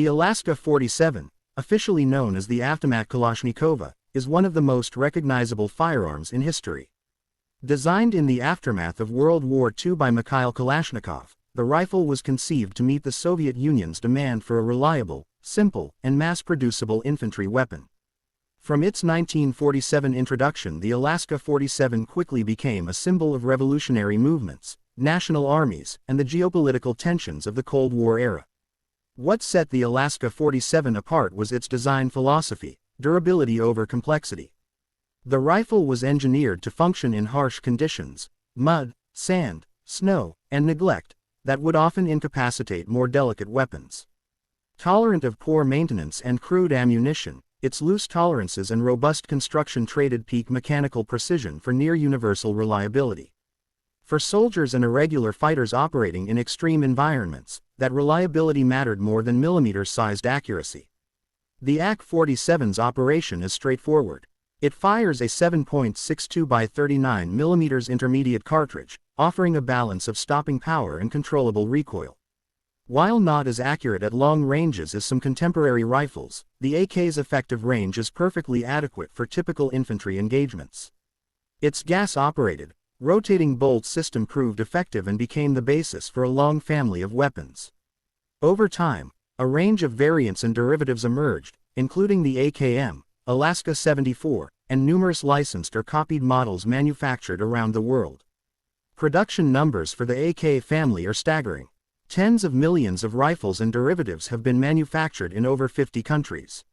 The AK-47, officially known as the Avtomat Kalashnikova, is one of the most recognizable firearms in history. Designed in the aftermath of World War II by Mikhail Kalashnikov, the rifle was conceived to meet the Soviet Union's demand for a reliable, simple, and mass-producible infantry weapon. From its 1947 introduction, the AK-47 quickly became a symbol of revolutionary movements, national armies, and the geopolitical tensions of the Cold War era. What set the AK-47 apart was its design philosophy: durability over complexity. The rifle was engineered to function in harsh conditions, mud, sand, snow, and neglect, that would often incapacitate more delicate weapons. Tolerant of poor maintenance and crude ammunition, its loose tolerances and robust construction traded peak mechanical precision for near-universal reliability. For soldiers and irregular fighters operating in extreme environments, that reliability mattered more than millimeter-sized accuracy. The AK-47's operation is straightforward. It fires a 7.62 by 39 mm intermediate cartridge, offering a balance of stopping power and controllable recoil. While not as accurate at long ranges as some contemporary rifles, the AK's effective range is perfectly adequate for typical infantry engagements. Its gas-operated, rotating bolt system proved effective and became the basis for a long family of weapons. Over time, a range of variants and derivatives emerged, including the AKM, Alaska 74, and numerous licensed or copied models manufactured around the world. Production numbers for the AK family are staggering. Tens of millions of rifles and derivatives have been manufactured in over 50 countries.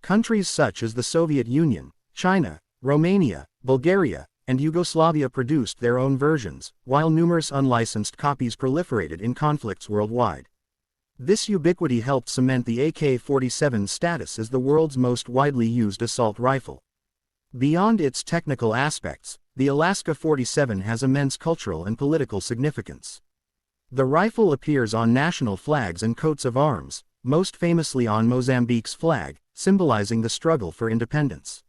Countries such as the Soviet Union, China, Romania, Bulgaria, and Yugoslavia produced their own versions, while numerous unlicensed copies proliferated in conflicts worldwide. This ubiquity helped cement the AK-47's status as the world's most widely used assault rifle. Beyond its technical aspects, the AK-47 has immense cultural and political significance. The rifle appears on national flags and coats of arms, most famously on Mozambique's flag, symbolizing the struggle for independence.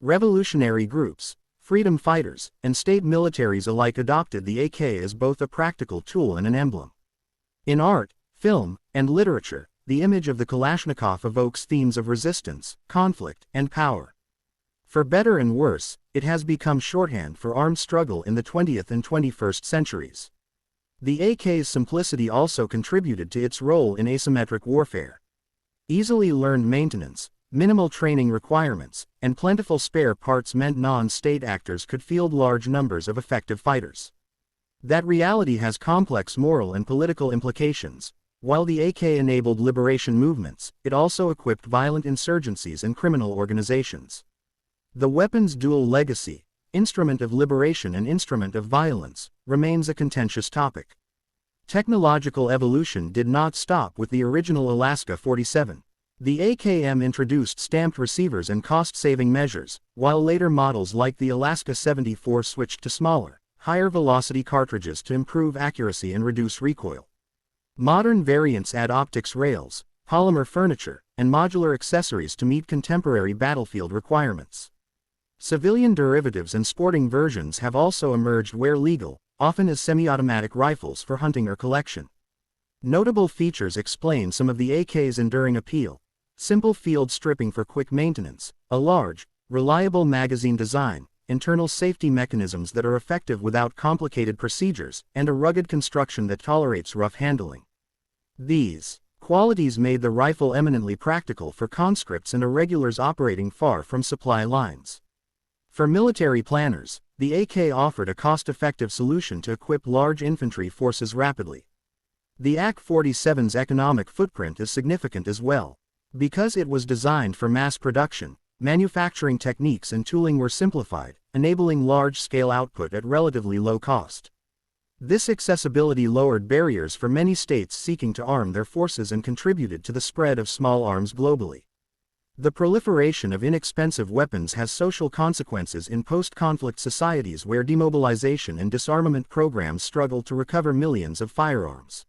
Revolutionary groups, freedom fighters, and state militaries alike adopted the AK as both a practical tool and an emblem. In art, film, and literature, the image of the Kalashnikov evokes themes of resistance, conflict, and power. For better and worse, it has become shorthand for armed struggle in the 20th and 21st centuries. The AK's simplicity also contributed to its role in asymmetric warfare. Easily learned maintenance, minimal training requirements, and plentiful spare parts meant non-state actors could field large numbers of effective fighters. That reality has complex moral and political implications. While the AK enabled liberation movements, it also equipped violent insurgencies and criminal organizations. The weapon's dual legacy, instrument of liberation and instrument of violence, remains a contentious topic. Technological evolution did not stop with the original AK-47. The AKM introduced stamped receivers and cost-saving measures, while later models like the Alaska 74 switched to smaller, higher-velocity cartridges to improve accuracy and reduce recoil. Modern variants add optics rails, polymer furniture, and modular accessories to meet contemporary battlefield requirements. Civilian derivatives and sporting versions have also emerged where legal, often as semi-automatic rifles for hunting or collection. Notable features explain some of the AK's enduring appeal: simple field stripping for quick maintenance, a large, reliable magazine design, internal safety mechanisms that are effective without complicated procedures, and a rugged construction that tolerates rough handling. These qualities made the rifle eminently practical for conscripts and irregulars operating far from supply lines. For military planners, the AK offered a cost-effective solution to equip large infantry forces rapidly. The AK-47's economic footprint is significant as well. Because it was designed for mass production, manufacturing techniques and tooling were simplified, enabling large-scale output at relatively low cost. This accessibility lowered barriers for many states seeking to arm their forces and contributed to the spread of small arms globally. The proliferation of inexpensive weapons has social consequences in post-conflict societies where demobilization and disarmament programs struggle to recover millions of firearms.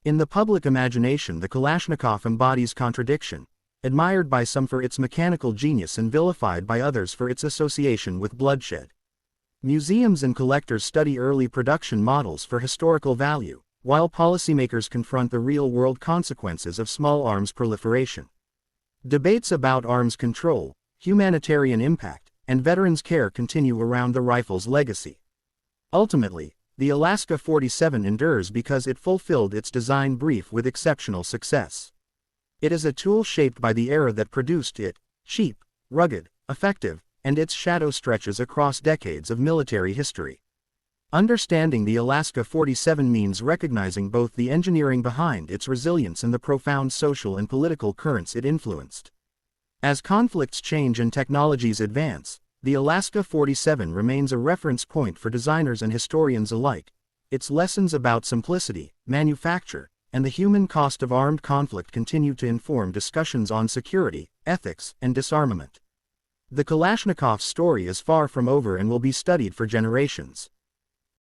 In the public imagination, the Kalashnikov embodies contradiction, admired by some for its mechanical genius and vilified by others for its association with bloodshed. Museums and collectors study early production models for historical value, while policymakers confront the real-world consequences of small arms proliferation. Debates about arms control, humanitarian impact, and veterans' care continue around the rifle's legacy. Ultimately, the AK-47 endures because it fulfilled its design brief with exceptional success. It is a tool shaped by the era that produced it, cheap, rugged, effective, and its shadow stretches across decades of military history. Understanding the AK-47 means recognizing both the engineering behind its resilience and the profound social and political currents it influenced. As conflicts change and technologies advance, the AK-47 remains a reference point for designers and historians alike. Its lessons about simplicity, manufacture, and the human cost of armed conflict continue to inform discussions on security, ethics, and disarmament. The Kalashnikov story is far from over and will be studied for generations.